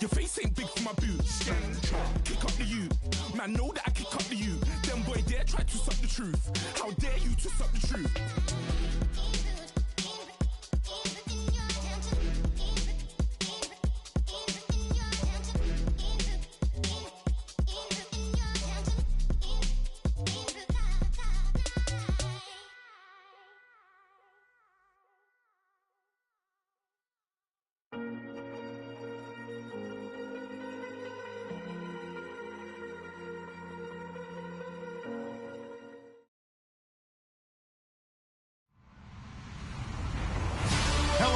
Your face ain't big for my boots. Kick up the you. Man, know that I kick up the you. Them boy dare try to suck the truth. How dare you to suck the truth?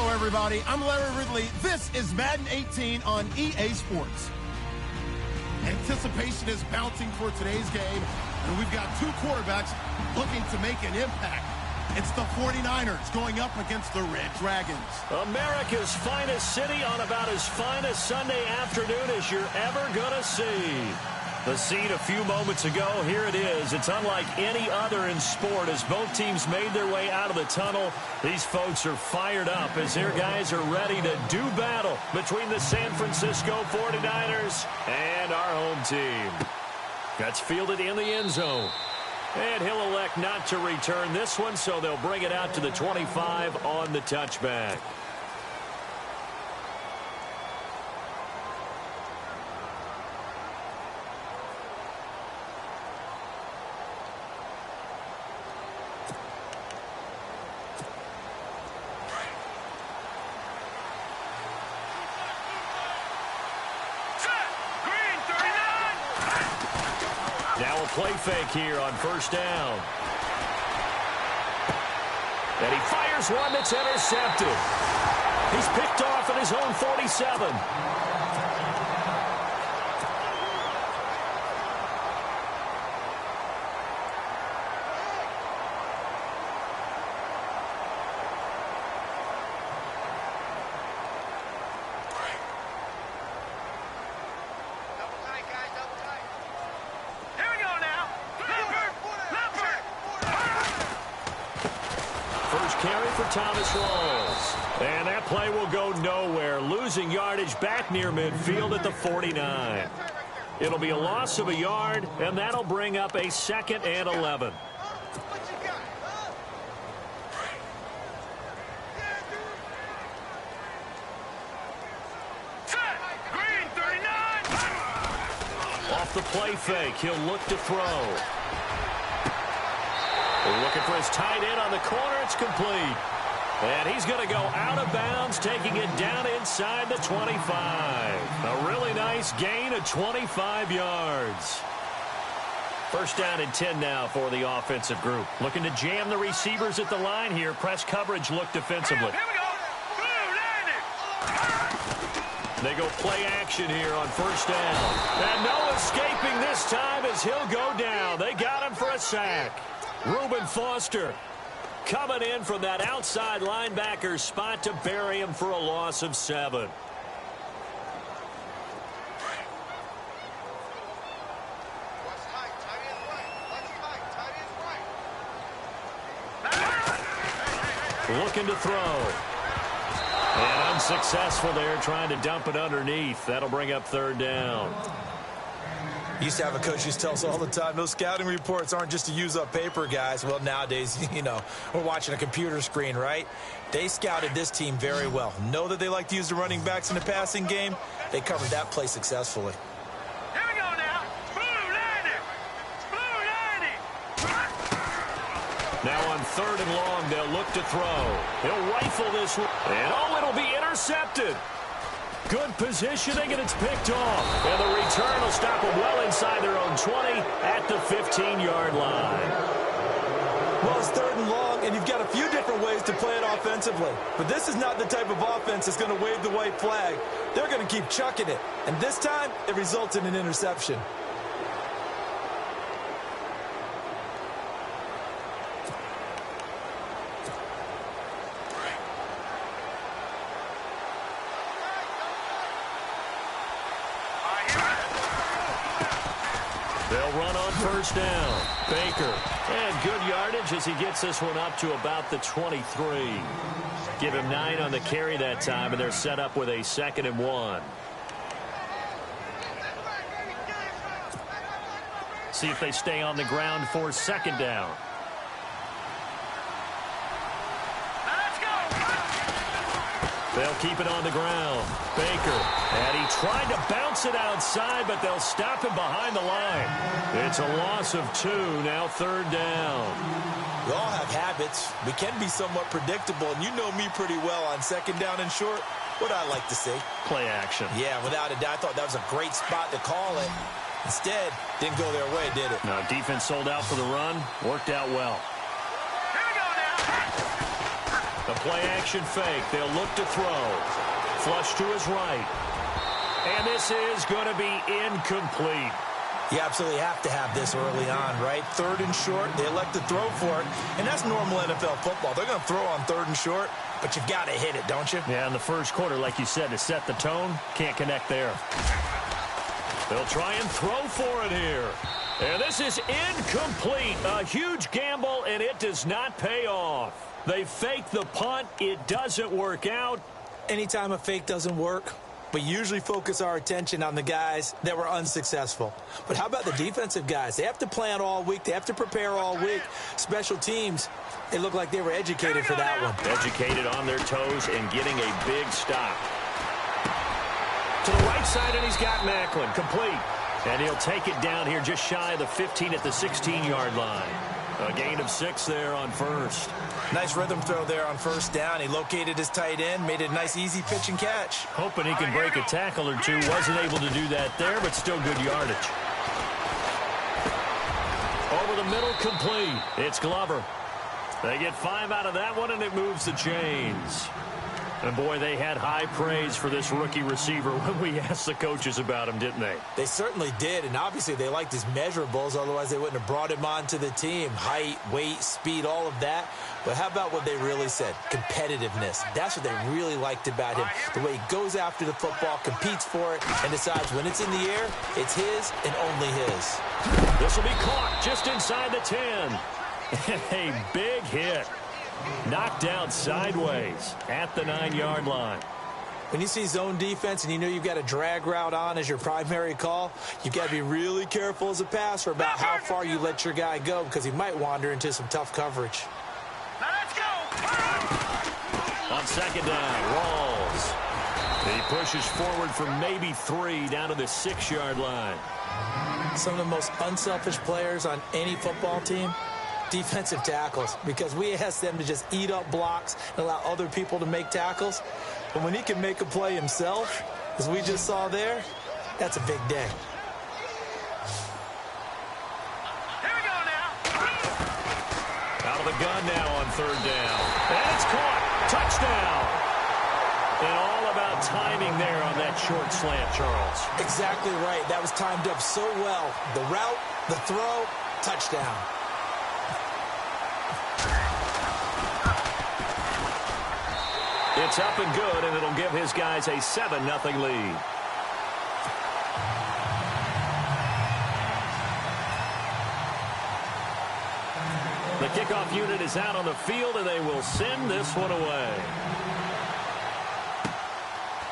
Everybody, I'm Larry Ridley. This is Madden 18 on EA Sports. Anticipation is mounting for today's game, and we've got two quarterbacks looking to make an impact. It's the 49ers going up against the Red Dragons. America's finest city on about as fine a Sunday afternoon as you're ever going to see. The scene a few moments ago, here it is. It's unlike any other in sport as both teams made their way out of the tunnel. These folks are fired up as their guys are ready to do battle between the San Francisco 49ers and our home team. That's fielded in the end zone. And he'll elect not to return this one, so they'll bring it out to the 25 on the touchback. Now a play fake here on first down. And he fires one that's intercepted. He's picked off at his own 47. Carry for Thomas Rawls. And that play will go nowhere, losing yardage back near midfield at the 49. It'll be a loss of a yard, and that'll bring up a 2nd and 11. Off the play fake, he'll look to throw. Looking for his tight end on the corner. It's complete. And he's going to go out of bounds, taking it down inside the 25. A really nice gain of 25 yards. First down and 10 now for the offensive group. Looking to jam the receivers at the line here. Press coverage look defensively. They go play action here on first down. And no escaping this time as he'll go down. They got him for a sack. Reuben Foster coming in from that outside linebacker spot to bury him for a loss of 7. Looking to throw. And unsuccessful there, trying to dump it underneath. That'll bring up 3rd down. Used to have a coach who tells us all the time, those scouting reports aren't just to use up paper, guys. Well, nowadays, you know, we're watching a computer screen, right? They scouted this team very well. Know that they like to use the running backs in the passing game. They covered that play successfully. Here we go now. Blue 90. Now on 3rd and long, they'll look to throw. He'll rifle this one. And, oh, it'll be intercepted. Good positioning, and it's picked off. And the return will stop them well inside their own 20 at the 15-yard line. Well, it's 3rd and long, and you've got a few different ways to play it offensively. But this is not the type of offense that's going to wave the white flag. They're going to keep chucking it. And this time, it results in an interception. They'll run on first down. Baker. And good yardage as he gets this one up to about the 23. Give him 9 on the carry that time, and they're set up with a 2nd and 1. See if they stay on the ground for second down. They'll keep it on the ground. Baker, and he tried to bounce it outside, but they'll stop him behind the line. It's a loss of 2, now third down. We all have habits. We can be somewhat predictable, and you know me pretty well on second down and short. What I like to see. Play action. Yeah, without a doubt. I thought that was a great spot to call it. Instead, didn't go their way, did it? Now, defense sold out for the run. Worked out well. The play-action fake. They'll look to throw. Flush to his right. And this is going to be incomplete. You absolutely have to have this early on, right? Third and short. They elect to throw for it. And that's normal NFL football. They're going to throw on third and short, but you've got to hit it, don't you? Yeah, in the first quarter, like you said, to set the tone, can't connect there. They'll try and throw for it here. And this is incomplete. A huge gamble, and it does not pay off. They fake the punt. It doesn't work out. Anytime a fake doesn't work, we usually focus our attention on the guys that were unsuccessful. But how about the defensive guys? They have to plan all week. They have to prepare all week. Special teams, it looked like they were educated for that one. Educated on their toes and getting a big stop. To the right side, and he's got Macklin. Complete. And he'll take it down here just shy of the 15 at the 16-yard line. A gain of 6 there on first. Nice rhythm throw there on first down. He located his tight end, made it a nice, easy pitch and catch. Hoping he can break a tackle or two. Wasn't able to do that there, but still good yardage. Over the middle, complete. It's Glover. They get 5 out of that one, and it moves the chains. And, boy, they had high praise for this rookie receiver when we asked the coaches about him, didn't they? They certainly did, and obviously they liked his measurables. Otherwise, they wouldn't have brought him onto the team. Height, weight, speed, all of that. But how about what they really said? Competitiveness. That's what they really liked about him. The way he goes after the football, competes for it, and decides when it's in the air, it's his and only his. This will be caught just inside the 10. A big hit. Knocked down sideways at the 9-yard line. When you see zone defense and you know you've got a drag route on as your primary call, you've got to be really careful as a passer about how far you let your guy go because he might wander into some tough coverage. Now let's go. On second down, Rawls. He pushes forward for maybe 3 down to the 6-yard line. Some of the most unselfish players on any football team, defensive tackles, because we ask them to just eat up blocks and allow other people to make tackles. But when he can make a play himself, as we just saw there, that's a big day. Here we go now. Out of the gun now on third down. And it's caught. Touchdown. And all about timing there on that short slant, Charles. Exactly right. That was timed up so well. The route, the throw, touchdown. It's up and good, and it'll give his guys a 7-0 lead. The kickoff unit is out on the field, and they will send this one away.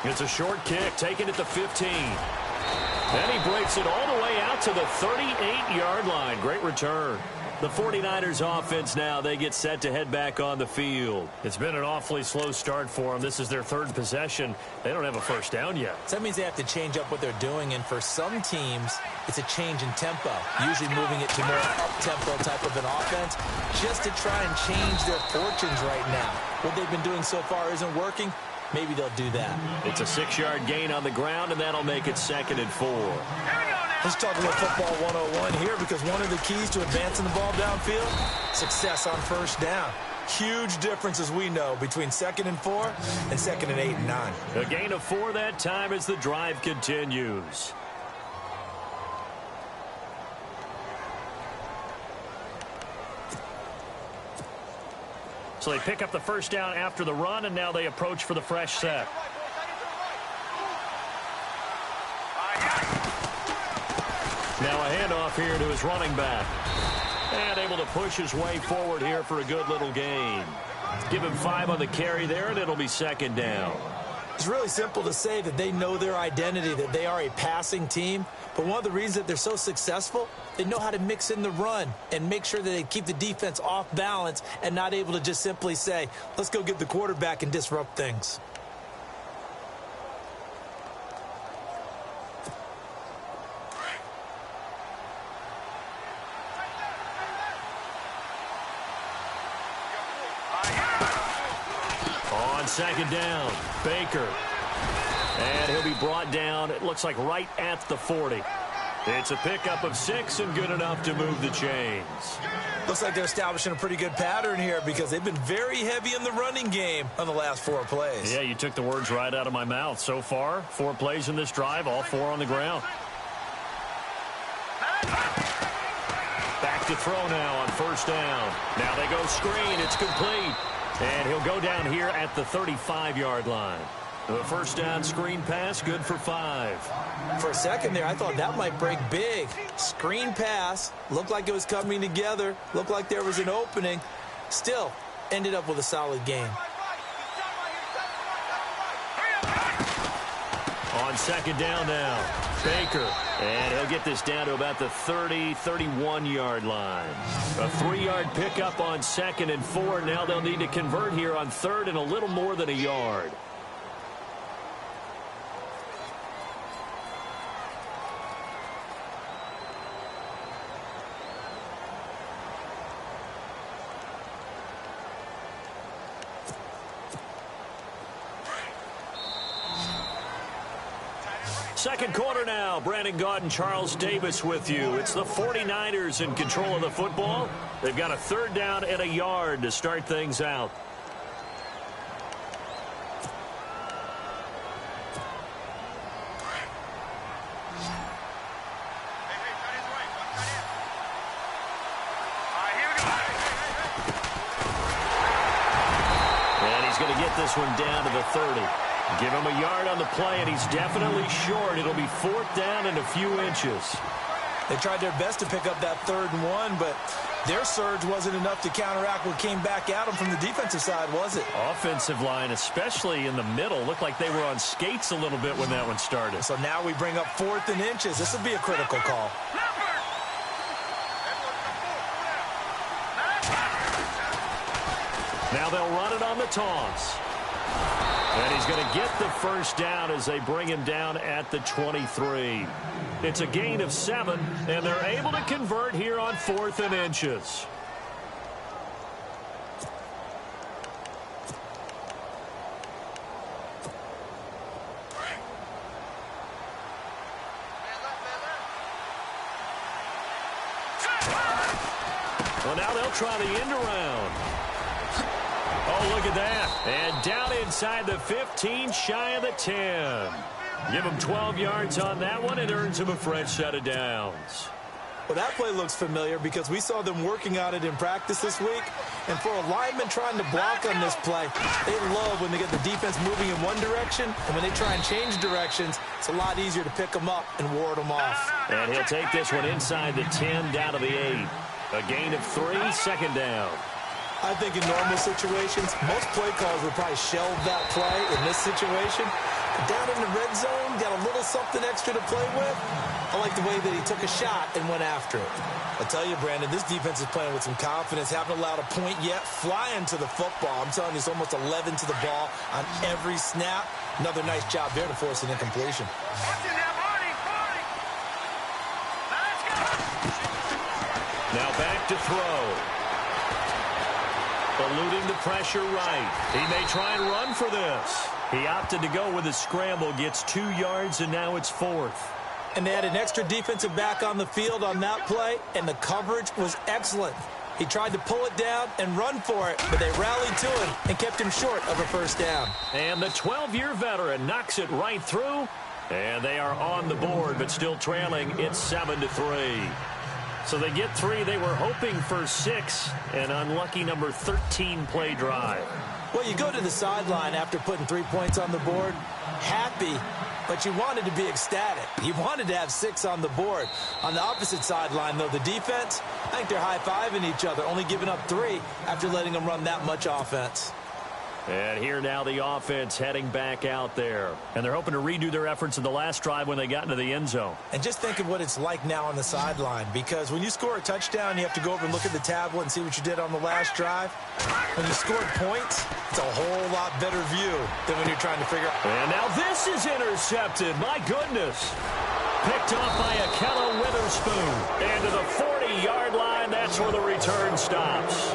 It's a short kick, taken at the 15. And he breaks it all the way out to the 38-yard line. Great return. The 49ers offense now, they get set to head back on the field. It's been an awfully slow start for them. This is their third possession. They don't have a first down yet. So that means they have to change up what they're doing, and for some teams, it's a change in tempo, usually moving it to more up-tempo type of an offense, just to try and change their fortunes right now. What they've been doing so far isn't working. Maybe they'll do that. It's a 6-yard gain on the ground, and that'll make it 2nd and 4. Let's talk about football 101 here, because one of the keys to advancing the ball downfield, success on first down. Huge difference, as we know, between 2nd and 4 and 2nd and 8 and 9. A gain of 4 that time as the drive continues. So they pick up the first down after the run, and now they approach for the fresh set. Now a handoff here to his running back. And able to push his way forward here for a good little gain. Give him 5 on the carry there, and it'll be 2nd down. It's really simple to say that they know their identity, that they are a passing team. But one of the reasons that they're so successful, they know how to mix in the run and make sure that they keep the defense off balance and not able to just simply say, let's go get the quarterback and disrupt things. On second down, Baker. And he'll be brought down, it looks like right at the 40. It's a pickup of 6 and good enough to move the chains. Looks like they're establishing a pretty good pattern here because they've been very heavy in the running game on the last 4 plays. Yeah, you took the words right out of my mouth. So far, 4 plays in this drive, all 4 on the ground. Back to throw now on first down. Now they go screen. It's complete. And he'll go down here at the 35-yard line. The first down screen pass, good for 5. For a second there, I thought that might break big. Screen pass, looked like it was coming together, looked like there was an opening. Still, ended up with a solid game. On second down now, Baker. And he'll get this down to about the 30, 31-yard line. A 3-yard pickup on 2nd and 4. Now they'll need to convert here on 3rd and a little more than a yard. Second quarter now. Brandon Gaud and Charles Davis with you. It's the 49ers in control of the football. They've got a 3rd down and a yard to start things out. And he's going to get this one down to the 30. Give him a yard on the play, and he's definitely short. It'll be 4th down and a few inches. They tried their best to pick up that 3rd and 1, but their surge wasn't enough to counteract what came back at them from the defensive side, was it? Offensive line, especially in the middle, looked like they were on skates a little bit when that one started. So now we bring up 4th and inches. This will be a critical call. Now they'll run it on the toss. And he's going to get the first down as they bring him down at the 23. It's a gain of 7, and they're able to convert here on 4th and inches. Well, now they'll try the end around. Oh, look at that. And down inside the 15, shy of the 10. Give him 12 yards on that one. It earns him a fresh set of downs. Well, that play looks familiar because we saw them working on it in practice this week. And for a lineman trying to block on this play, they love when they get the defense moving in one direction. And when they try and change directions, it's a lot easier to pick them up and ward them off. And he'll take this one inside the 10, down to the 8. A gain of 3, 2nd down. I think in normal situations, most play calls would probably shelve that play in this situation. But down in the red zone, got a little something extra to play with. I like the way that he took a shot and went after it. I tell you, Brandon, this defense is playing with some confidence. Haven't allowed a point yet. Flying to the football. I'm telling you, it's almost 11 to the ball on every snap. Another nice job there to force an incompletion. Now back to throw. Eluding the pressure right. He may try and run for this. He opted to go with a scramble, gets 2 yards, and now it's 4th. And they had an extra defensive back on the field on that play, and the coverage was excellent. He tried to pull it down and run for it, but they rallied to him and kept him short of a first down. And the 12-year veteran knocks it right through, and they are on the board, but still trailing. It's 7-3. So they get 3. They were hoping for 6, an unlucky number 13 play drive. Well, you go to the sideline after putting 3 points on the board, happy, but you wanted to be ecstatic. You wanted to have 6 on the board. On the opposite sideline, though, the defense, I think they're high-fiving each other, only giving up 3 after letting them run that much offense. And here now the offense heading back out there. And they're hoping to redo their efforts in the last drive when they got into the end zone. And just think of what it's like now on the sideline, because when you score a touchdown, you have to go over and look at the tablet and see what you did on the last drive. When you scored points, it's a whole lot better view than when you're trying to figure out. And now this is intercepted. My goodness. Picked off by Akella Witherspoon. And to the 40-yard line, that's where the return stops.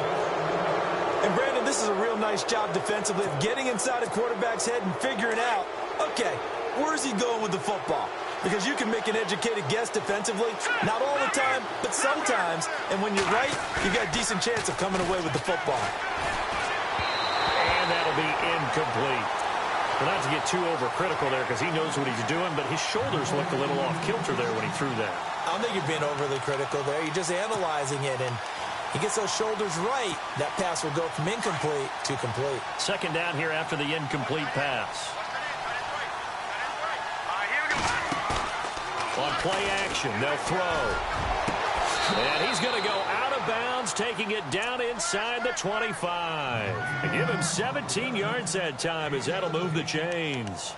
And, Brandon, this is a real nice job defensively of getting inside a quarterback's head and figuring out, okay, where's he going with the football? Because you can make an educated guess defensively, not all the time, but sometimes. And when you're right, you got a decent chance of coming away with the football. And that'll be incomplete. Well, not to get too overcritical there because he knows what he's doing, but his shoulders looked a little off kilter there when he threw that. I don't think you're being overly critical there. You're just analyzing it, and he gets those shoulders right. That pass will go from incomplete to complete. Second down here after the incomplete pass. On play action, they'll throw. And he's going to go out of bounds, taking it down inside the 25. And give him 17 yards that time as that'll move the chains.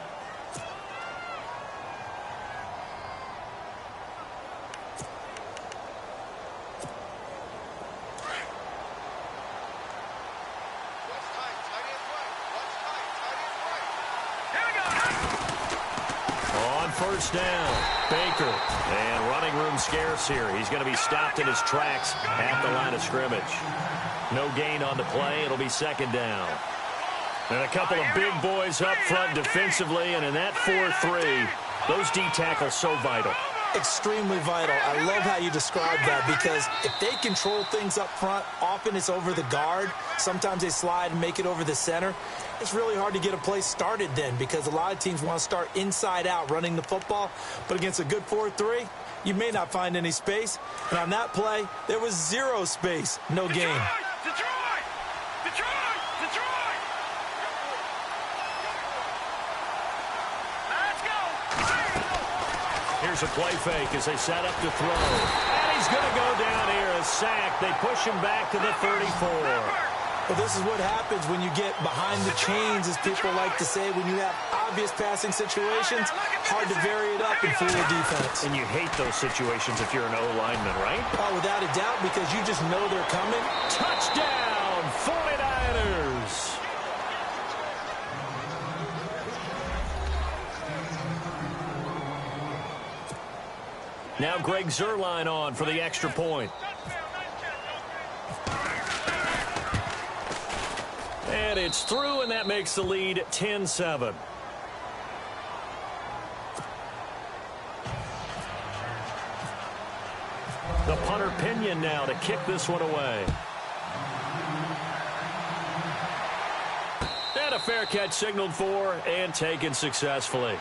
First down, Baker, and running room scarce here. He's going to be stopped in his tracks at the line of scrimmage. No gain on the play. It'll be second down. And a couple of big boys up front defensively, and in that 4-3, those D tackles so vital. Extremely vital. I love how you describe that, because if they control things up front, often it's over the guard. Sometimes they slide and make it over the center. It's really hard to get a play started then, because a lot of teams want to start inside out running the football. But against a good 4-3, you may not find any space. And on that play, there was zero space, no gain. Here's a play fake as they set up to throw. And he's going to go down here, a sack. They push him back to the 34. Well, this is what happens when you get behind the chains, as people like to say. When you have obvious passing situations, hard to vary it up and fool the defense. And you hate those situations if you're an O-lineman, right? Oh, without a doubt, because you just know they're coming. Touchdown, 49ers! Now Greg Zuerlein on for the extra point. And it's through, and that makes the lead 10-7. The punter Pinion now to kick this one away. And a fair catch signaled for and taken successfully.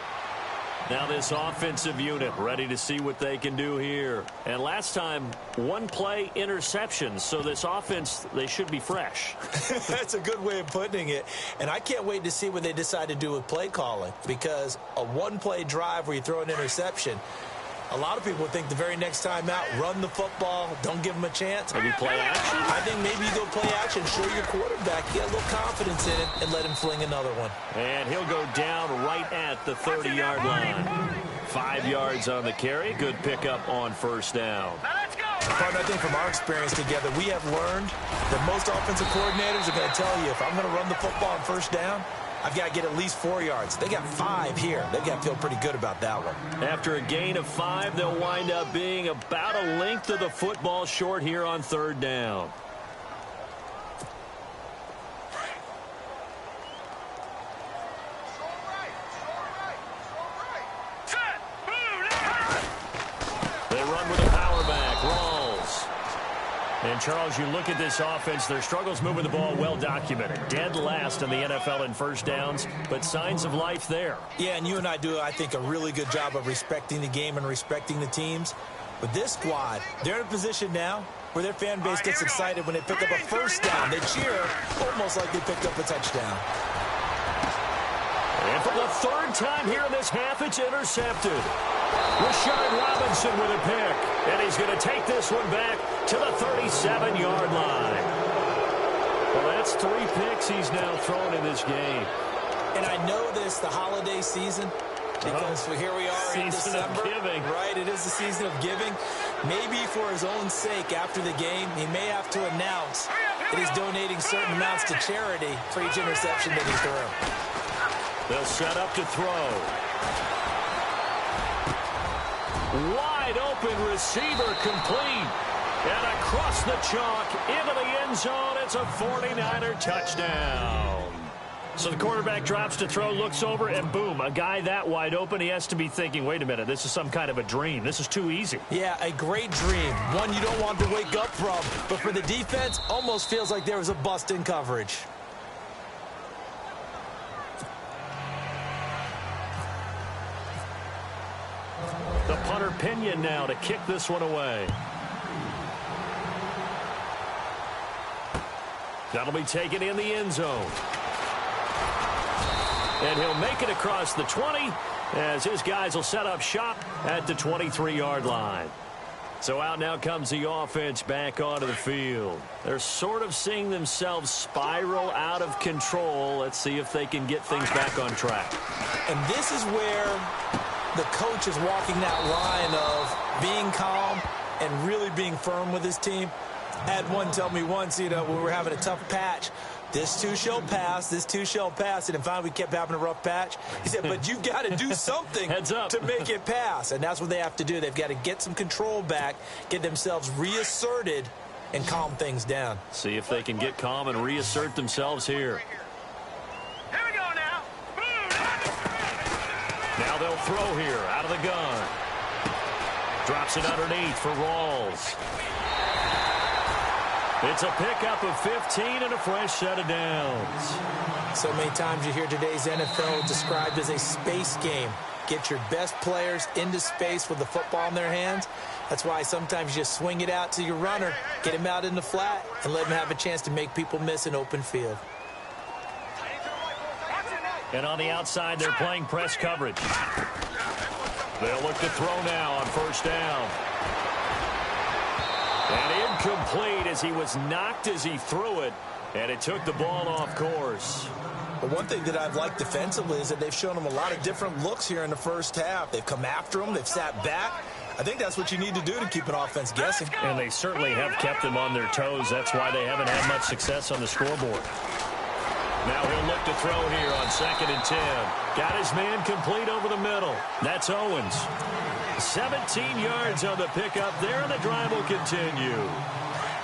Now this offensive unit ready to see what they can do here. And last time, one play interception. So this offense, they should be fresh. That's a good way of putting it. And I can't wait to see what they decide to do with play calling. Because a one-play drive where you throw an interception, a lot of people think the very next time out, run the football, don't give them a chance. Maybe play action? I think maybe you go play action, show your quarterback, get a little confidence in it, and let him fling another one. And he'll go down right at the 30-yard line. 5 yards on the carry. Good pickup on first down. Partner, I think from our experience together, we have learned that most offensive coordinators are going to tell you, if I'm going to run the football on first down, I've got to get at least 4 yards. They got 5 here. They've got to feel pretty good about that one. After a gain of 5, they'll wind up being about a length of the football short here on third down. They run with a power back. Rawls. And, Charles, you look at this offense, their struggles moving the ball well documented. Dead last in the NFL in first downs, but signs of life there. Yeah, and you and I do, I think, a really good job of respecting the game and respecting the teams. But this squad, they're in a position now where their fan base gets excited when they pick up a first down. They cheer almost like they picked up a touchdown. And for the third time here in this half, it's intercepted. Rashard Robinson with a pick. And he's going to take this one back to the 37-yard line. Well, that's 3 picks he's now thrown in this game. And I know this, the holiday season, because here we are in December. Season of giving. Right, it is the season of giving. Maybe for his own sake after the game, he may have to announce that he's donating certain amounts to charity for each interception that he threw. They'll set up to throw. Wide open receiver complete. And across the chalk into the end zone. It's a 49er touchdown. So the quarterback drops to throw, looks over, and boom, a guy that wide open, he has to be thinking, wait a minute, this is some kind of a dream. This is too easy. Yeah, a great dream. One you don't want to wake up from. But for the defense, almost feels like there was a bust in coverage. The punter Pinion now to kick this one away. That'll be taken in the end zone. And he'll make it across the 20 as his guys will set up shop at the 23-yard line. So out now comes the offense back onto the field. They're sort of seeing themselves spiral out of control. Let's see if they can get things back on track. And this is where the coach is walking that line of being calm and really being firm with his team. I had one tell me once, when we were having a tough patch, this too shall pass, this too shall pass. And finally, we kept having a rough patch. He said, but you've got to do something to make it pass. And that's what they have to do. They've got to get some control back, get themselves reasserted, and calm things down. See if they can get calm and reassert themselves here. Here we go now. Now they'll throw here out of the gun. Drops it underneath for Rawls. It's a pickup of 15 and a fresh set of downs. So many times you hear today's NFL described as a space game. Get your best players into space with the football in their hands. That's why sometimes you just swing it out to your runner, get him out in the flat, and let him have a chance to make people miss an open field. And on the outside, they're playing press coverage. They'll look to throw now on first down. And incomplete as he was knocked as he threw it, and it took the ball off course. But one thing that I've liked defensively is that they've shown him a lot of different looks here in the first half. They've come after him. They've sat back. I think that's what you need to do to keep an offense guessing. And they certainly have kept them on their toes. That's why they haven't had much success on the scoreboard. Now he'll look to throw here on 2nd and 10. Got his man complete over the middle. That's Owens. 17 yards on the pickup there, and the drive will continue.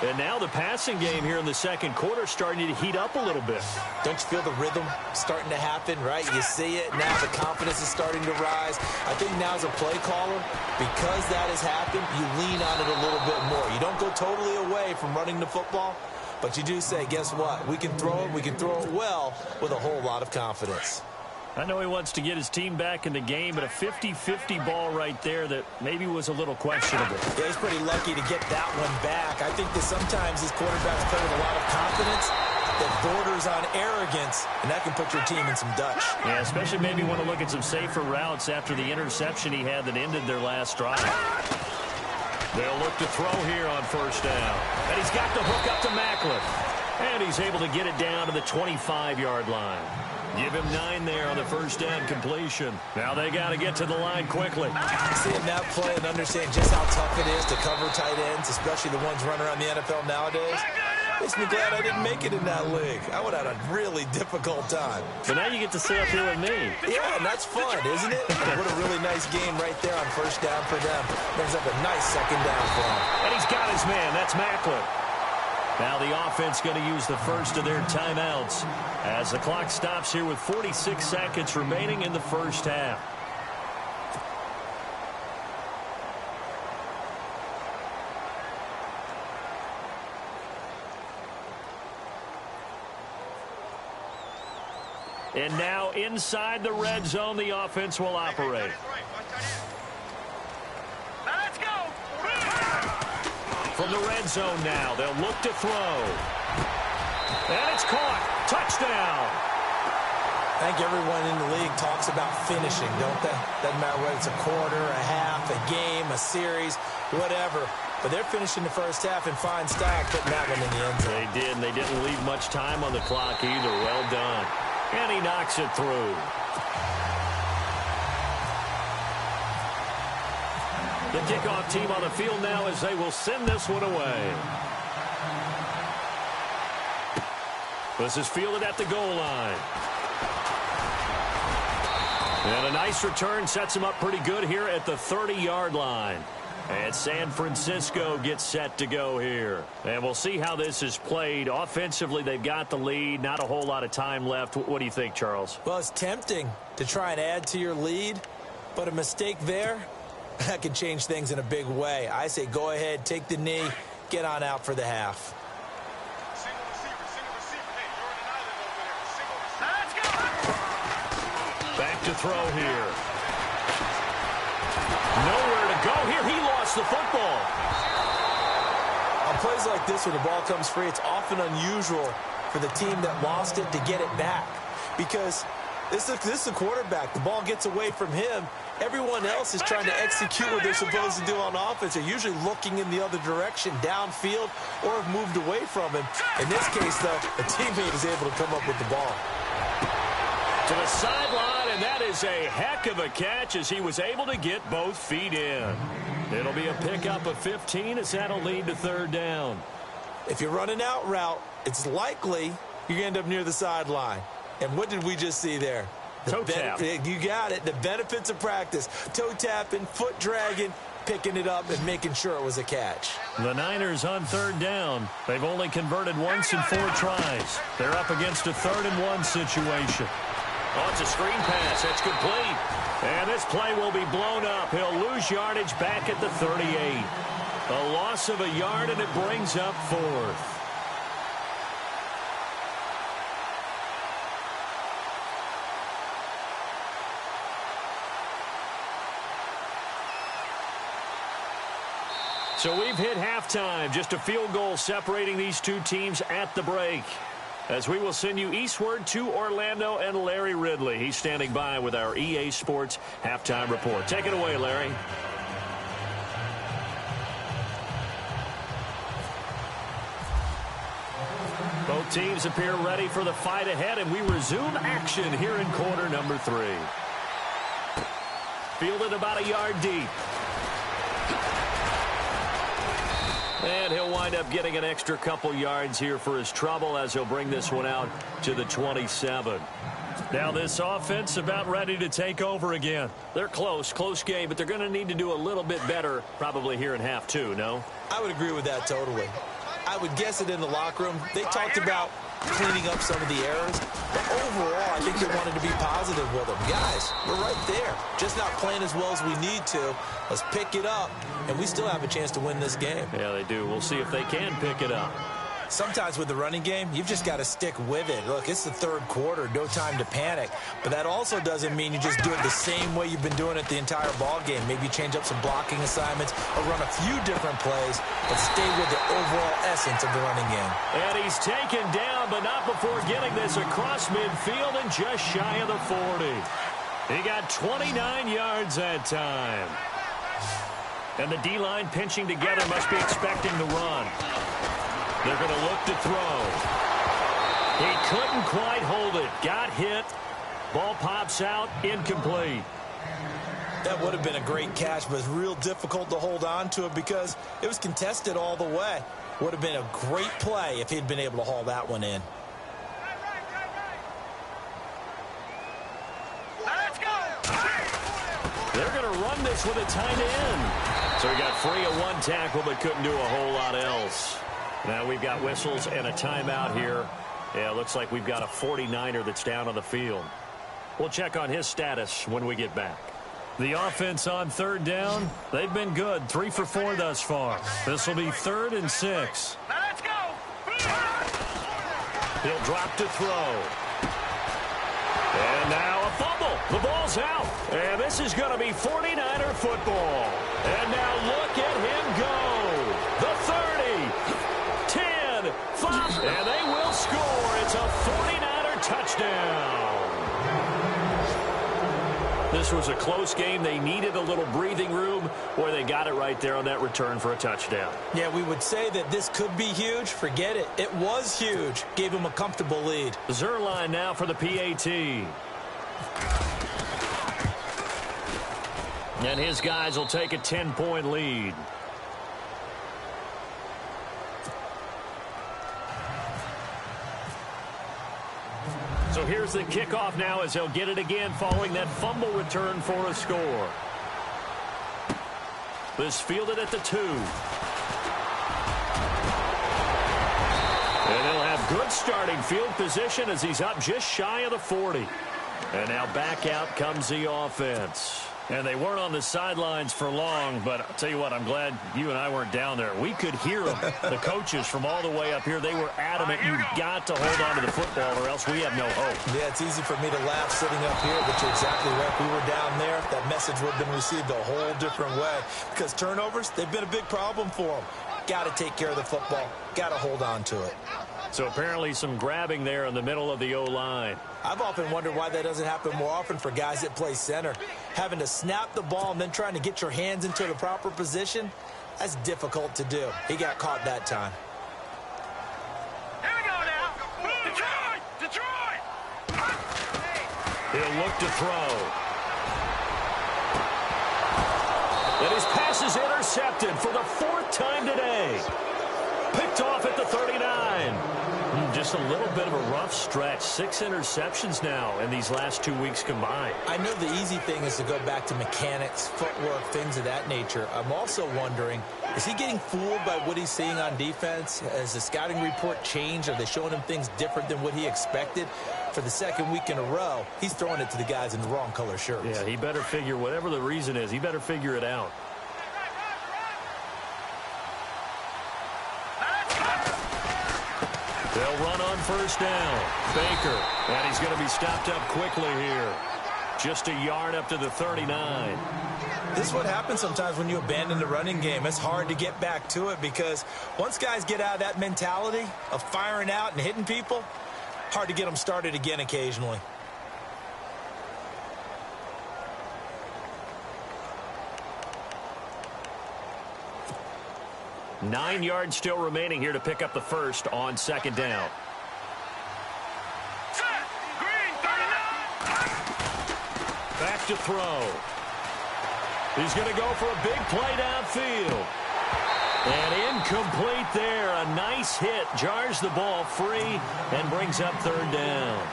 And now the passing game here in the second quarter starting to heat up a little bit. Don't you feel the rhythm starting to happen, right? You see it. Now the confidence is starting to rise. I think now as a play caller, because that has happened, you lean on it a little bit more. You don't go totally away from running the football, but you do say, guess what? We can throw it well with a whole lot of confidence. I know he wants to get his team back in the game, but a 50-50 ball right there that maybe was a little questionable. Yeah, he's pretty lucky to get that one back. I think that sometimes these quarterbacks play with a lot of confidence that borders on arrogance, and that can put your team in some Dutch. Yeah, especially maybe want to look at some safer routes after the interception he had that ended their last drive. They'll look to throw here on first down. And he's got the hook up to Macklin. And he's able to get it down to the 25-yard line. Give him 9 there on the first down completion. Now they got to get to the line quickly. Seeing that play and understand just how tough it is to cover tight ends, especially the ones running around the NFL nowadays, makes me glad I didn't make it in that league. I would have had a really difficult time. So now you get to sit up here with me. Yeah, and that's fun, isn't it? What a really nice game right there on first down for them. Brings up a nice second down for them. And he's got his man. That's Macklin. Now the offense going to use the first of their timeouts as the clock stops here with 46 seconds remaining in the first half. And now inside the red zone, the offense will operate. From the red zone now, they'll look to throw. And it's caught. Touchdown. I think everyone in the league talks about finishing, don't they? Doesn't matter whether it's a quarter, a half, a game, a series, whatever. but they're finishing the first half in fine style, putting that one in the end zone. They did, and they didn't leave much time on the clock either. Well done. And he knocks it through. The kickoff team on the field now as they will send this one away. This is fielded at the goal line. And a nice return sets him up pretty good here at the 30-yard line. And San Francisco gets set to go here. And we'll see how this is played. Offensively, they've got the lead. Not a whole lot of time left. What do you think, Charles? Well, it's tempting to try and add to your lead, but a mistake there, that can change things in a big way. I say go ahead, take the knee, get on out for the half. Back to throw here. Nowhere to go here. He lost the football. On plays like this where the ball comes free, it's often unusual for the team that lost it to get it back. Because this is the quarterback. The ball gets away from him. Everyone else is trying to execute what they're supposed to do on offense. They're usually looking in the other direction, downfield, or have moved away from him. In this case, though, a teammate is able to come up with the ball. To the sideline, and that is a heck of a catch as he was able to get both feet in. It'll be a pickup of 15 as that'll lead to third down. If you're running out route, it's likely you're going to end up near the sideline. And what did we just see there? Toe tap. You got it. The benefits of practice. Toe tapping, foot dragging, picking it up, and making sure it was a catch. The Niners on third down. They've only converted once in 4 tries. They're up against a 3rd-and-1 situation. Oh, it's a screen pass. That's complete. And this play will be blown up. He'll lose yardage back at the 38. A loss of a yard, and it brings up 4th. So we've hit halftime. Just a field goal separating these two teams at the break. As we will send you eastward to Orlando and Larry Ridley. He's standing by with our EA Sports halftime report. Take it away, Larry. Both teams appear ready for the fight ahead, and we resume action here in quarter number 3. Fielded about a yard deep. And he'll wind up getting an extra couple yards here for his trouble as he'll bring this one out to the 27. Now this offense about ready to take over again. They're close game, but they're going to need to do a little bit better probably here in half 2, no? I would agree with that totally. I would guess it in the locker room. They talked about cleaning up some of the errors, but overall I think they wanted to be positive with them. Guys, we're right there. Just not playing as well as we need to. Let's pick it up, and we still have a chance to win this game. Yeah, they do. We'll see if they can pick it up. Sometimes with the running game, you've just got to stick with it. Look, it's the 3rd quarter, no time to panic. But that also doesn't mean you just do it the same way you've been doing it the entire ball game. Maybe change up some blocking assignments or run a few different plays, but stay with the overall essence of the running game. And he's taken down, but not before getting this across midfield and just shy of the 40. He got 29 yards that time. And the D-line pinching together must be expecting the run. They're going to look to throw. He couldn't quite hold it. Got hit. Ball pops out. Incomplete. That would have been a great catch, but it's real difficult to hold on to it because it was contested all the way. Would have been a great play if he'd been able to haul that one in. Let's go. They're going to run this with a tight end. So he got free of one tackle but couldn't do a whole lot else. Now we've got whistles and a timeout here. Yeah, it looks like we've got a 49er that's down on the field. We'll check on his status when we get back. The offense on third down, they've been good. 3 for 4 thus far. This will be 3rd and 6. Let's go. He'll drop to throw. And now a fumble. The ball's out. And this is going to be 49er football. And now look at him go. The 30. 10, 5, and they will score. It's a 49er touchdown. The This was a close game. They needed a little breathing room, or they got it right there on that return for a touchdown. Yeah, we would say that this could be huge. Forget it. It was huge. Gave them a comfortable lead. Zerline now for the PAT. And his guys will take a 10-point lead. So here's the kickoff now as they'll get it again following that fumble return for a score. This fielded at the 2. And they'll have good starting field position as he's up just shy of the 40. And now back out comes the offense. And they weren't on the sidelines for long, but I'll tell you what, I'm glad you and I weren't down there. We could hear them. The coaches from all the way up here, they were adamant you've got to hold on to the football or else we have no hope. Yeah, it's easy for me to laugh sitting up here, but you're exactly right. If we were down there, that message would have been received a whole different way. Because turnovers, they've been a big problem for them. Got to take care of the football. Got to hold on to it. So apparently some grabbing there in the middle of the O-line. I've often wondered why that doesn't happen more often for guys that play center. Having to snap the ball and then trying to get your hands into the proper position, that's difficult to do. He got caught that time. Here we go now. Detroit! Detroit! He'll look to throw. And his pass is intercepted for the 4th time today. Picked off at the 39. Just a little bit of a rough stretch. 6 interceptions now in these last 2 weeks combined. I know the easy thing is to go back to mechanics, footwork, things of that nature. I'm also wondering, is he getting fooled by what he's seeing on defense? Has the scouting report changed? Are they showing him things different than what he expected? For the 2nd week in a row, he's throwing it to the guys in the wrong color shirts. Yeah, he better figure, whatever the reason is, he better figure it out. They'll run on first down. Baker, and he's going to be stopped up quickly here. Just a yard up to the 39. This is what happens sometimes when you abandon the running game. It's hard to get back to it because once guys get out of that mentality of firing out and hitting people, hard to get them started again occasionally. Nine yards still remaining here to pick up the first on 2nd down. Set! Green, 39! Back to throw. He's going to go for a big play downfield. And incomplete there. A nice hit. Jars the ball free and brings up 3rd down.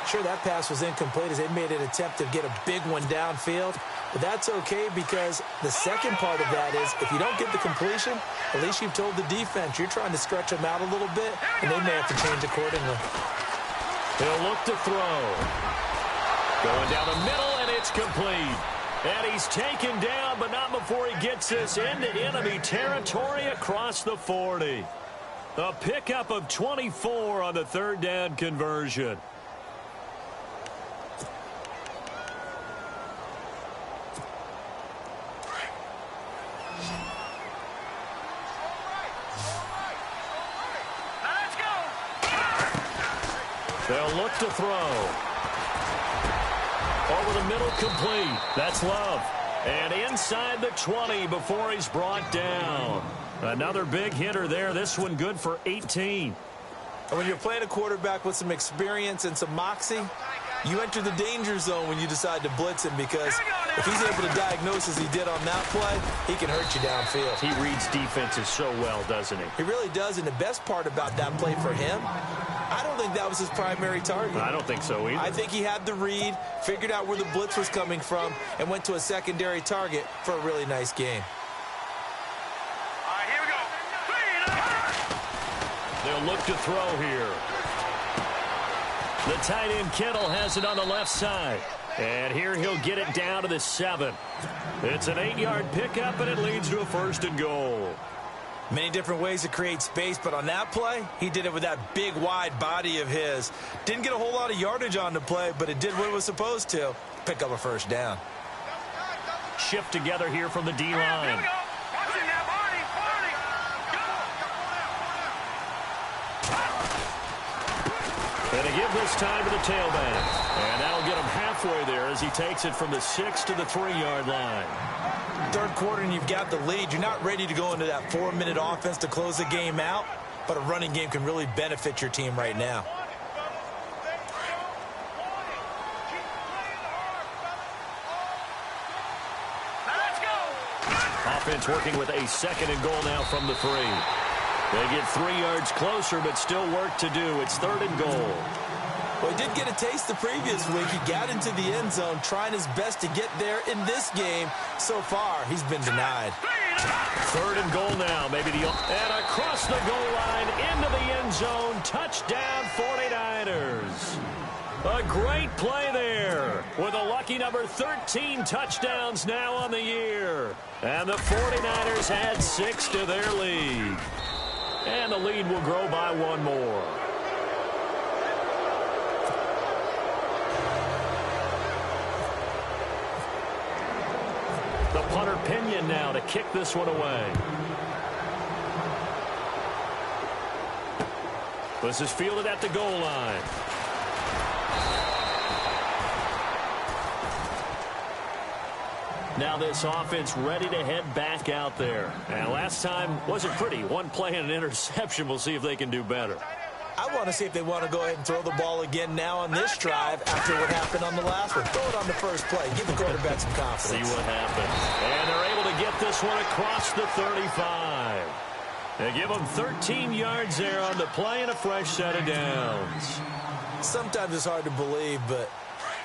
Sure, that pass was incomplete as they made an attempt to get a big one downfield. But that's okay because the second part of that is if you don't get the completion, at least you've told the defense you're trying to stretch them out a little bit, and they may have to change accordingly. He'll look to throw. Going down the middle, and it's complete. And he's taken down, but not before he gets this into enemy territory across the 40. A pickup of 24 on the 3rd down conversion. They'll look to throw. Over the middle, complete. That's Love. And inside the 20 before he's brought down. Another big hitter there. This one good for 18. And when you're playing a quarterback with some experience and some moxie, you enter the danger zone when you decide to blitz him because if he's able to diagnose as he did on that play, he can hurt you downfield. He reads defenses so well, doesn't he? He really does, and the best part about that play for him, I don't think that was his primary target. I don't think so either. I think he had the read, figured out where the blitz was coming from, and went to a secondary target for a really nice game. All right, here we go. They'll look to throw here. The tight end Kittle has it on the left side. And here he'll get it down to the 7. It's an 8-yard pickup, and it leads to a 1st and goal. Many different ways to create space, but on that play, he did it with that big, wide body of his. Didn't get a whole lot of yardage on the play, but it did what it was supposed to. Pick up a 1st down. Shift together here from the D-line. Here we go. Watch it now, Barney. Barney. And to give this time to the tailback. And that'll get him halfway there as he takes it from the 6 to the 3-yard line. Third quarter and you've got the lead. You're not ready to go into that 4-minute offense to close the game out, but a running game can really benefit your team right now. Offense working with a 2nd and goal now from the 3. They get 3 yards closer, but still work to do. It's 3rd and goal. Well, he did get a taste the previous week. He got into the end zone, trying his best to get there in this game. So far, he's been denied. 3rd and goal now. And across the goal line, into the end zone. Touchdown, 49ers. A great play there with a lucky number 13 touchdowns now on the year. And the 49ers add 6 to their lead. And the lead will grow by 1 more. The punter Pinion now to kick this one away. This is fielded at the goal line. Now this offense ready to head back out there. And last time wasn't pretty. 1 play and an interception. We'll see if they can do better. I want to see if they want to go ahead and throw the ball again now on this drive after what happened on the last one. Throw it on the first play. Give the quarterback some confidence. See what happens. And they're able to get this one across the 35. They give them 13 yards there on the play and a fresh set of downs. Sometimes it's hard to believe, but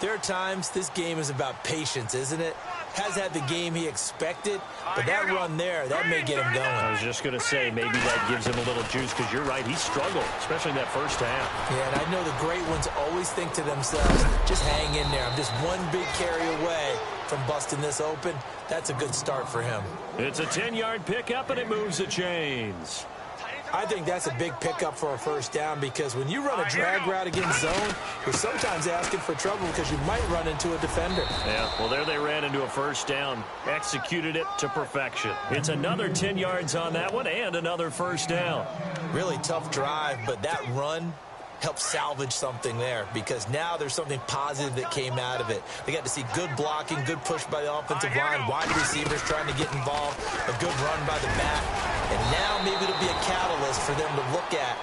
there are times this game is about patience, isn't it? Has had the game he expected, but that run there, that may get him going. I was just going to say, maybe that gives him a little juice, because you're right, he struggled, especially in that first half. Yeah, and I know the great ones always think to themselves, just hang in there. I'm just one big carry away from busting this open. That's a good start for him. It's a 10-yard pickup, and it moves the chains. I think that's a big pickup for a first down, because when you run a drag route against zone, you're sometimes asking for trouble because you might run into a defender. Yeah, well, there they ran into a first down. Executed it to perfection. It's another 10 yards on that one and another first down. Really tough drive, but that run helped salvage something there, because now there's something positive that came out of it. They got to see good blocking, good push by the offensive line, wide receivers trying to get involved, a good run by the back, and now maybe it'll be a catalyst for them to look at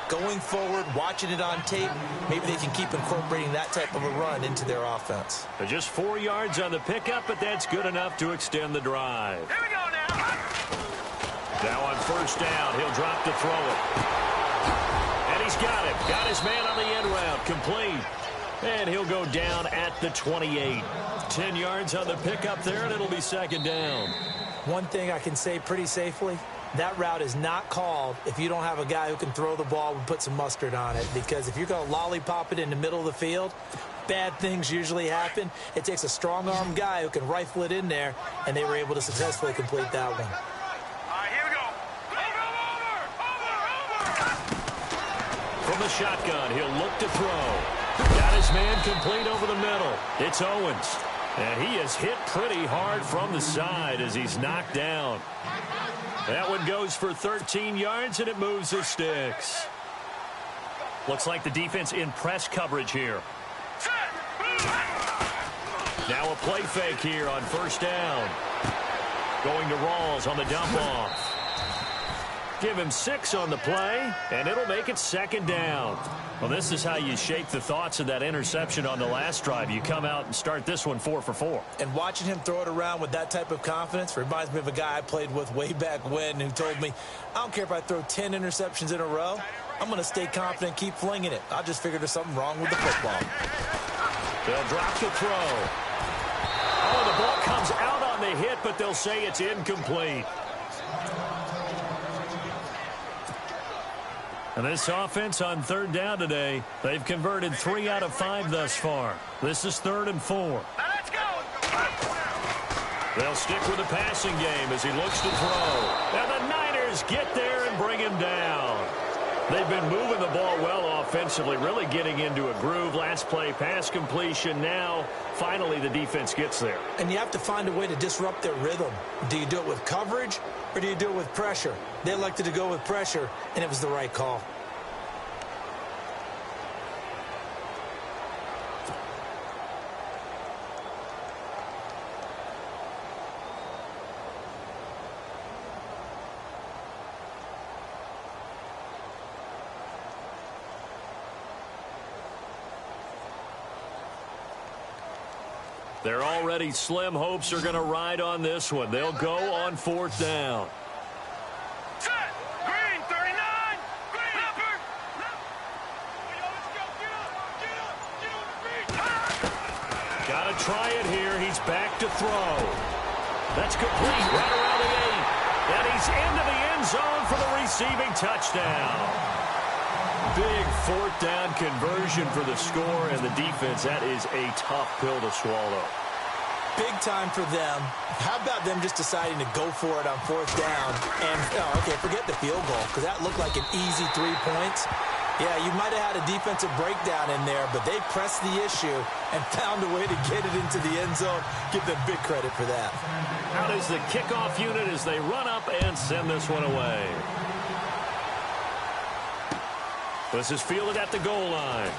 going forward, watching it on tape. Maybe they can keep incorporating that type of a run into their offense. Just 4 yards on the pickup, but that's good enough to extend the drive. Here we go now. Now on first down, he'll drop to throw it. And he's got it. Got his man on the end route. Complete. And he'll go down at the 28. 10 yards on the pickup there, and it'll be second down. One thing I can say pretty safely, that route is not called if you don't have a guy who can throw the ball and put some mustard on it. Because if you're going to lollipop it in the middle of the field, bad things usually happen. It takes a strong-armed guy who can rifle it in there, and they were able to successfully complete that one. From the shotgun, he'll look to throw. Got his man complete over the middle. It's Owens. And he is hit pretty hard from the side as he's knocked down. That one goes for 13 yards, and it moves the sticks. Looks like the defense in press coverage here. Now a play fake here on first down. Going to Rawls on the dump off. Give him 6 on the play, and it'll make it second down. Well, this is how you shape the thoughts of that interception on the last drive. You come out and start this one 4 for 4. And watching him throw it around with that type of confidence reminds me of a guy I played with way back when who told me, I don't care if I throw 10 interceptions in a row. I'm going to stay confident, keep flinging it. I just figured there's something wrong with the football. They'll drop the throw. Oh, the ball comes out on the hit, but they'll say it's incomplete. And this offense on third down today, they've converted 3 out of 5 thus far. This is 3rd and 4. Let's go. They'll stick with the passing game as he looks to throw. And the Niners get there and bring him down. They've been moving the ball well offensively, really getting into a groove. Last play, pass completion. Now, finally, the defense gets there. And you have to find a way to disrupt their rhythm. Do you do it with coverage, or do you do it with pressure? They elected to go with pressure, and it was the right call. Their already slim hopes are going to ride on this one. They'll go on 4th down. Set. Green, 39. Green. Leopard. Got to try it here. He's back to throw. That's complete right around the 8. And he's into the end zone for the receiving touchdown. Big 4th down conversion for the score, and the defense, that is a tough pill to swallow. Big time for them. How about them just deciding to go for it on 4th down? And, okay, forget the field goal, because that looked like an easy 3 points. Yeah, you might have had a defensive breakdown in there, but they pressed the issue and found a way to get it into the end zone. Give them big credit for that. Out is the kickoff unit as they run up and send this one away. This is fielded at the goal line.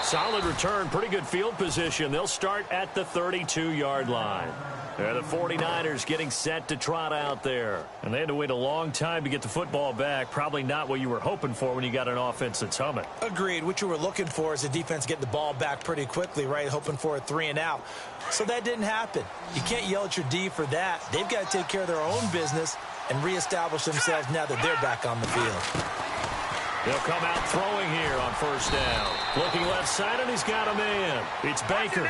Solid return, pretty good field position. They'll start at the 32-yard line. They're the 49ers getting set to trot out there. And they had to wait a long time to get the football back. Probably not what you were hoping for when you got an offense that's humming. Agreed. What you were looking for is the defense getting the ball back pretty quickly, right? Hoping for a 3 and out. So that didn't happen. You can't yell at your D for that. They've got to take care of their own business and reestablish themselves now that they're back on the field. They'll come out throwing here on 1st down. Looking left side, and he's got a man. It's Baker.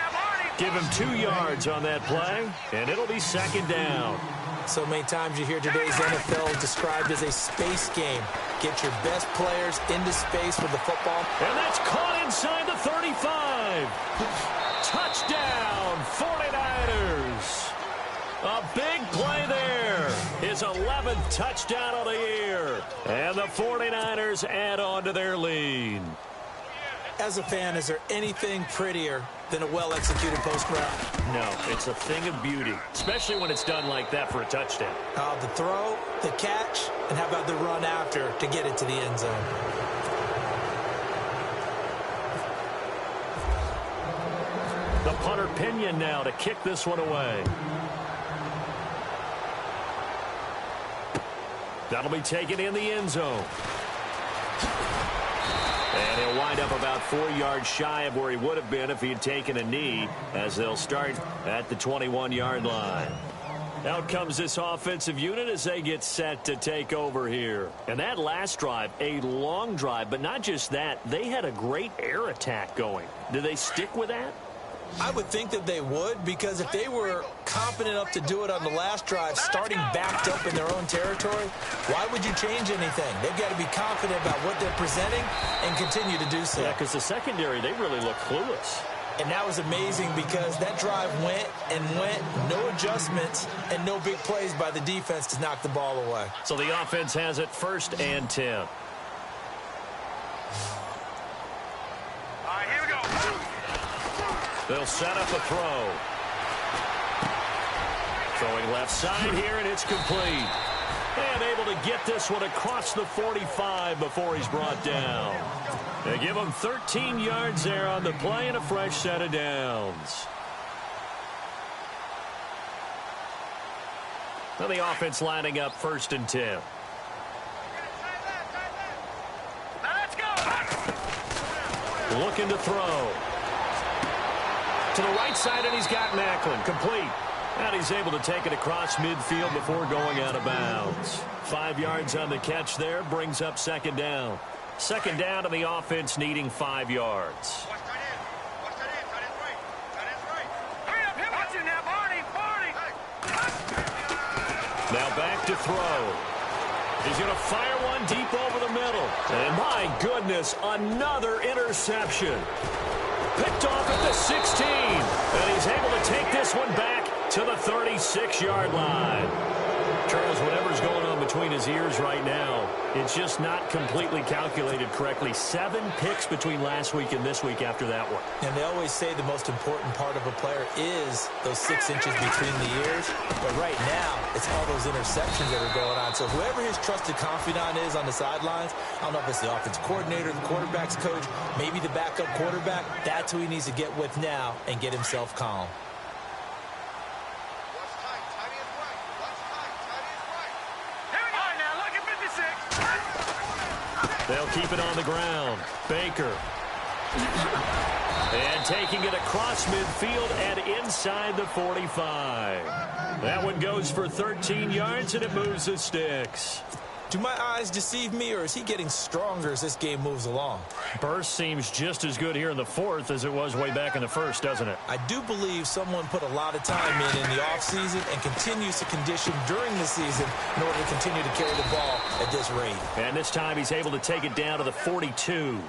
Give him 2 yards on that play, and it'll be 2nd down. So many times you hear today's NFL described as a space game. Get your best players into space with the football. And that's caught inside the 35. Touchdown, 49ers. A big play there. His 11th touchdown of the year. And the 49ers add on to their lead. As a fan, is there anything prettier than a well-executed post route? No, it's a thing of beauty, especially when it's done like that for a touchdown. The throw, the catch, and how about the run after to get it to the end zone? The punter Pinion now to kick this one away. That'll be taken in the end zone. And he'll wind up about 4 yards shy of where he would have been if he had taken a knee, as they'll start at the 21-yard line. Out comes this offensive unit as they get set to take over here. And that last drive, a long drive, but not just that, they had a great air attack going. Do they stick with that? I would think that they would, because if they were confident enough to do it on the last drive, starting backed up in their own territory, why would you change anything? They've got to be confident about what they're presenting and continue to do so. Yeah, because the secondary, they really look clueless. And that was amazing because that drive went and went, no adjustments, and no big plays by the defense to knock the ball away. So the offense has it 1st and 10. All right, here we go. They'll set up a throw. Throwing left side here, and it's complete. And able to get this one across the 45 before he's brought down. They give him 13 yards there on the play and a fresh set of downs. Now the offense lining up 1st and 10. Let's go. Looking to throw. To the right side, and he's got Macklin. Complete. And he's able to take it across midfield before going out of bounds. 5 yards on the catch there, brings up 2nd down. 2nd down, and the offense needing 5 yards. Now back to throw. He's going to fire one deep over the middle. And my goodness, another interception. Picked off at the 16. And he's able to take this one back to the 36-yard line. Charles, whatever's going on between his ears right now, it's just not completely calculated correctly. 7 picks between last week and this week after that one. And they always say the most important part of a player is those 6 inches between the ears. But right now, it's all those interceptions that are going on. So whoever his trusted confidant is on the sidelines, I don't know if it's the offense coordinator, the quarterback's coach, maybe the backup quarterback, that's who he needs to get with now and get himself calm. They'll keep it on the ground. Baker And taking it across midfield and inside the 45. That one goes for 13 yards, and it moves the sticks. Do my eyes deceive me, or is he getting stronger as this game moves along? Burst seems just as good here in the fourth as it was way back in the first, doesn't it? I do believe someone put a lot of time in the offseason and continues to condition during the season in order to continue to carry the ball at this rate. And this time he's able to take it down to the 42.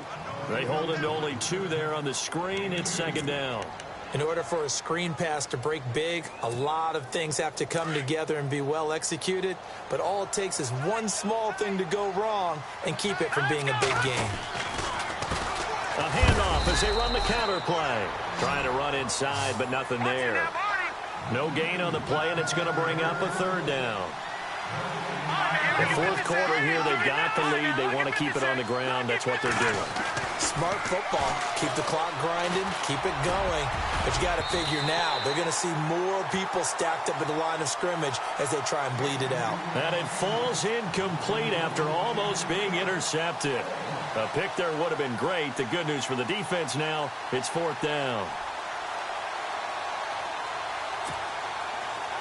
They hold him to only 2 there on the screen. It's second down. In order for a screen pass to break big, a lot of things have to come together and be well executed, but all it takes is one small thing to go wrong and keep it from being a big game. A handoff as they run the counter play. Trying to run inside, but nothing there. No gain on the play, and it's going to bring up a third down. The fourth quarter here, they've got the lead. They want to keep it on the ground. That's what they're doing. Smart football. Keep the clock grinding. Keep it going. But you got to figure now, they're going to see more people stacked up at the line of scrimmage as they try and bleed it out. And it falls incomplete after almost being intercepted. A pick there would have been great. The good news for the defense now, it's fourth down.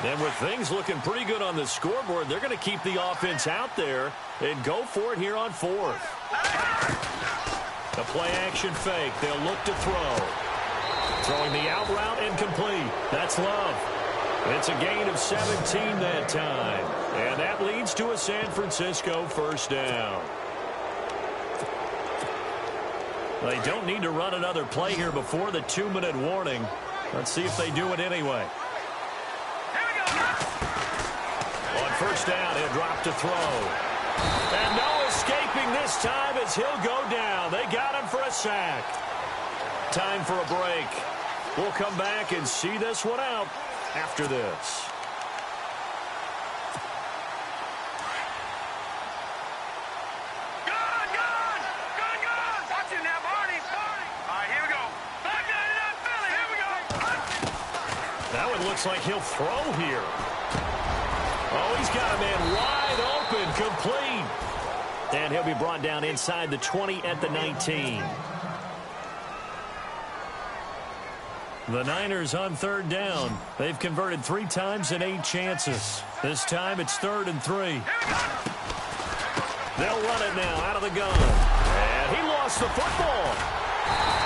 And with things looking pretty good on the scoreboard, they're going to keep the offense out there and go for it here on fourth. The play-action fake. They'll look to throw. Throwing the out route incomplete. That's Love. It's a gain of 17 that time. And that leads to a San Francisco first down. They don't need to run another play here before the 2-minute warning. Let's see if they do it anyway. On first down, he'll drop to throw. And no escaping this time as he'll go down. They got him for a sack. Time for a break. We'll come back and see this one out after this. Watch it now, Barney. All right, here we go. Back down in that Philly. Here we go. That one looks like he'll throw here. Oh, he's got a man wide open, complete. And he'll be brought down inside the 20 at the 19. The Niners on third down. They've converted 3 times in 8 chances. This time it's 3rd and 3. They'll run it now out of the gun. And he lost the football.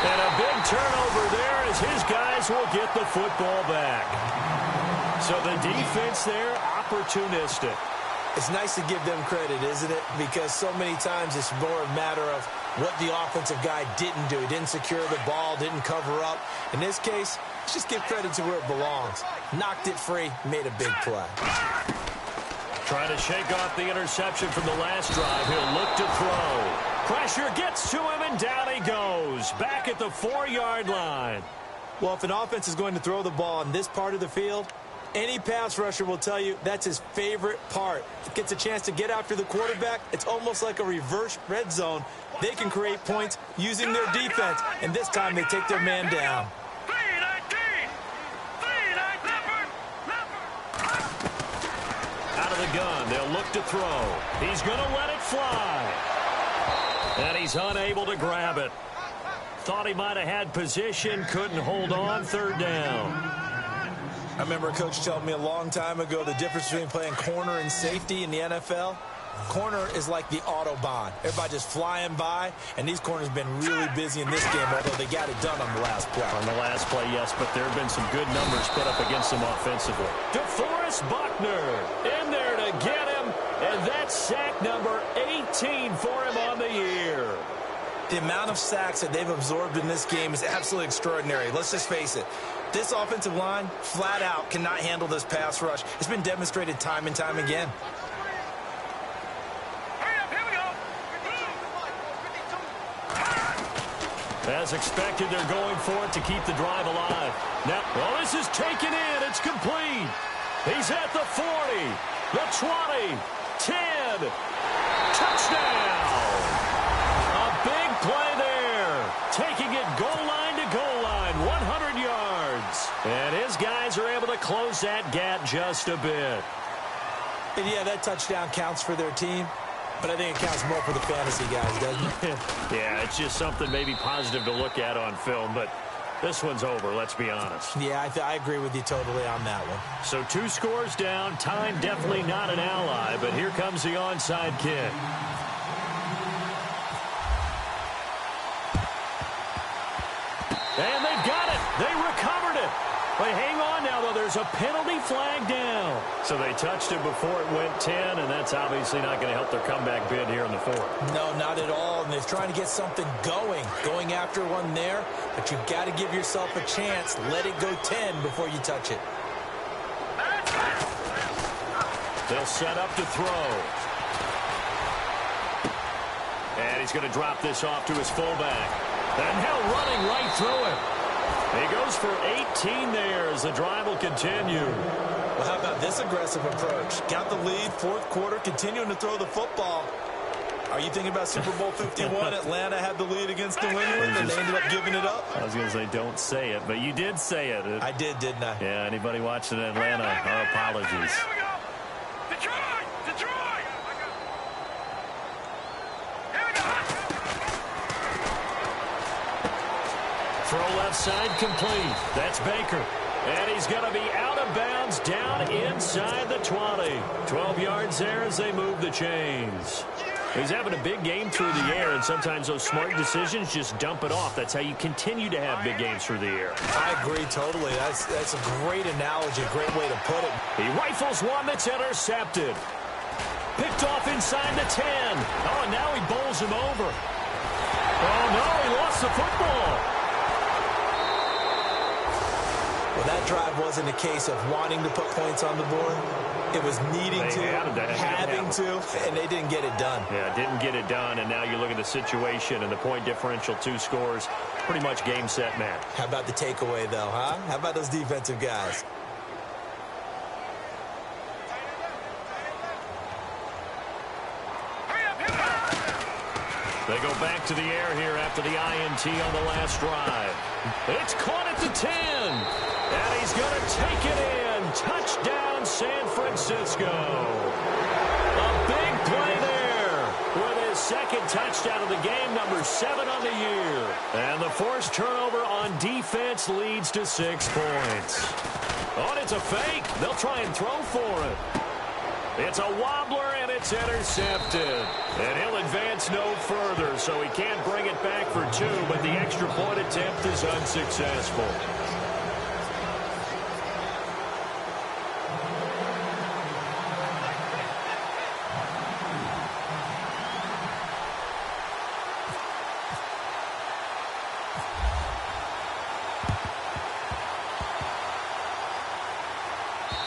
And a big turnover there as his guys will get the football back. So the defense there, opportunistic. It's nice to give them credit, isn't it? Because so many times it's more a matter of what the offensive guy didn't do. He didn't secure the ball, didn't cover up. In this case, let's just give credit to where it belongs. Knocked it free, made a big play. Trying to shake off the interception from the last drive. He'll look to throw. Pressure gets to him, and down he goes. Back at the 4-yard line. Well, if an offense is going to throw the ball in this part of the field, any pass rusher will tell you that's his favorite part. Gets a chance to get after the quarterback. It's almost like a reverse red zone. They can create points using their defense, and this time they take their man down. Out of the gun, they'll look to throw. He's going to let it fly. And he's unable to grab it. Thought he might have had position, couldn't hold on, third down. I remember a coach telling me a long time ago the difference between playing corner and safety in the NFL. Corner is like the Autobahn. Everybody just flying by, and these corners have been really busy in this game, although they got it done on the last play. On the last play, yes, but there have been some good numbers put up against them offensively. DeForest Buckner in there to get him, and that's sack number 18 for him on the year. The amount of sacks that they've absorbed in this game is absolutely extraordinary. Let's just face it. This offensive line, flat out, cannot handle this pass rush. It's been demonstrated time and time again. As expected, they're going for it to keep the drive alive. Now, well, this is taken in. It's complete. He's at the 40, the 20, 10. Touchdown. A big play there. Taking it goal line to goal line, 100 yards. And his guys are able to close that gap just a bit. And yeah, that touchdown counts for their team. But I think it counts more for the fantasy guys, doesn't it? Yeah, it's just something maybe positive to look at on film, but this one's over, let's be honest. Yeah, I agree with you totally on that one. So 2 scores down. Time definitely not an ally, but here comes the onside kick. And they've got it. They recovered it. They hang on now, though. There's a penalty flag down. So they touched it before it went 10, and that's obviously not going to help their comeback bid here in the 4th. No, not at all. And they're trying to get something going after one there. But you've got to give yourself a chance. Let it go 10 before you touch it. They'll set up to throw. And he's going to drop this off to his fullback. And Hill running right through it. He goes for 18 there as the drive will continue. Well, how about this aggressive approach? Got the lead, 4th quarter, continuing to throw the football. Are you thinking about Super Bowl 51? Atlanta had the lead against New England, and they ended up giving it up? I was going to say don't say it, but you did say it. I did, didn't I? Yeah, anybody watching Atlanta, our apologies. Here we go. Detroit! Detroit! Here we go. Throw left side complete. That's Baker. And he's going to be out of bounds down inside the 20. 12 yards there as they move the chains. He's having a big game through the air, and sometimes those smart decisions just dump it off. That's how you continue to have big games through the air. I agree totally. That's a great analogy, a great way to put it. He rifles one that's intercepted. Picked off inside the 10. Oh, and now he bowls him over. Oh, no, he lost the football. Well, that drive wasn't a case of wanting to put points on the board. It was needing to, having to, and they didn't get it done. Yeah, didn't get it done, and now you look at the situation and the point differential, 2 scores, pretty much game, set, match. How about the takeaway, though, huh? How about those defensive guys? They go back to the air here after the INT on the last drive. It's caught at the 10. And he's going to take it in. Touchdown, San Francisco. A big play there with his 2nd touchdown of the game, number 7 on the year. And the forced turnover on defense leads to 6 points. Oh, and it's a fake. They'll try and throw for it. It's a wobbler, and it's intercepted. And he'll advance no further, so he can't bring it back for 2, but the extra point attempt is unsuccessful.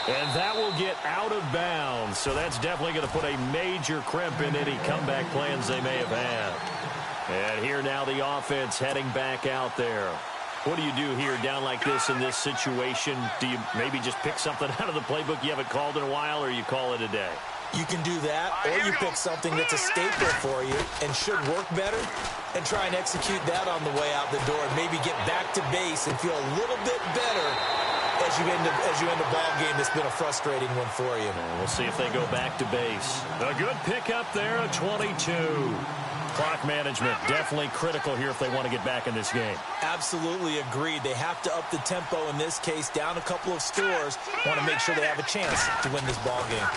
And that will get out of bounds. So that's definitely going to put a major crimp in any comeback plans they may have had. And here now the offense heading back out there. What do you do here down like this in this situation? Do you maybe just pick something out of the playbook you haven't called in a while, or you call it a day? You can do that, or you pick something that's a staple for you and should work better and try and execute that on the way out the door and maybe get back to base and feel a little bit better as you end the ball game that's been a frustrating one for you. And we'll see if they go back to base. A good pickup there, a 22. Clock management definitely critical here if they want to get back in this game. Absolutely agreed. They have to up the tempo in this case, down a couple of scores. Want to make sure they have a chance to win this ball game.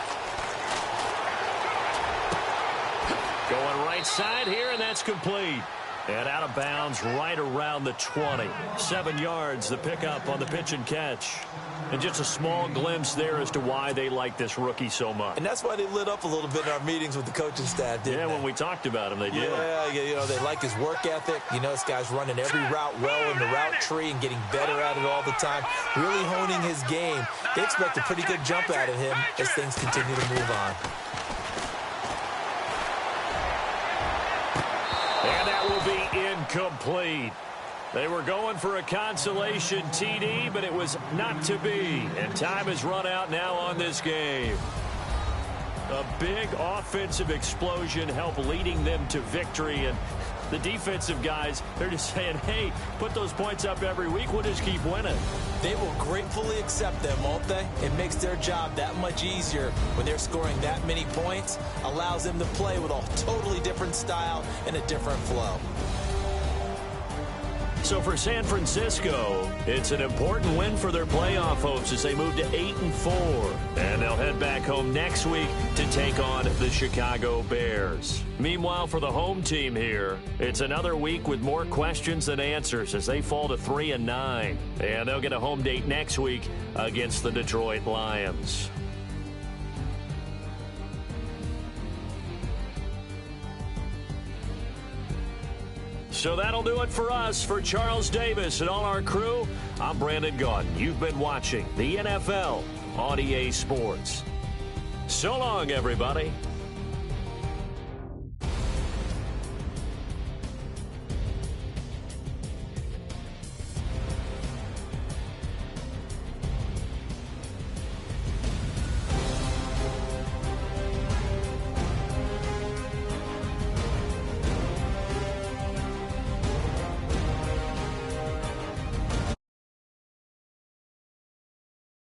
Going right side here, and that's complete. And out of bounds right around the 20. 7 yards, the pickup on the pitch and catch. And just a small glimpse there as to why they like this rookie so much. And that's why they lit up a little bit in our meetings with the coaching staff, didn't they? Yeah, when we talked about him, they did. Yeah, you know, they like his work ethic. You know, this guy's running every route well in the route tree and getting better at it all the time. Really honing his game. They expect a pretty good jump out of him as things continue to move on. And that will be incomplete. They were going for a consolation TD, but it was not to be. And time has run out now on this game. A big offensive explosion helped leading them to victory. And The defensive guys, they're just saying, hey, put those points up every week. We'll just keep winning. They will gratefully accept them, won't they? It makes their job that much easier when they're scoring that many points. Allows them to play with a totally different style and a different flow. So for San Francisco, it's an important win for their playoff hopes as they move to 8-4. And they'll head back home next week to take on the Chicago Bears. Meanwhile, for the home team here, it's another week with more questions than answers as they fall to 3-9. And they'll get a home date next week against the Detroit Lions. So that'll do it for us. For Charles Davis and all our crew, I'm Brandon Gaudin. You've been watching the NFL on EA Sports. So long, everybody.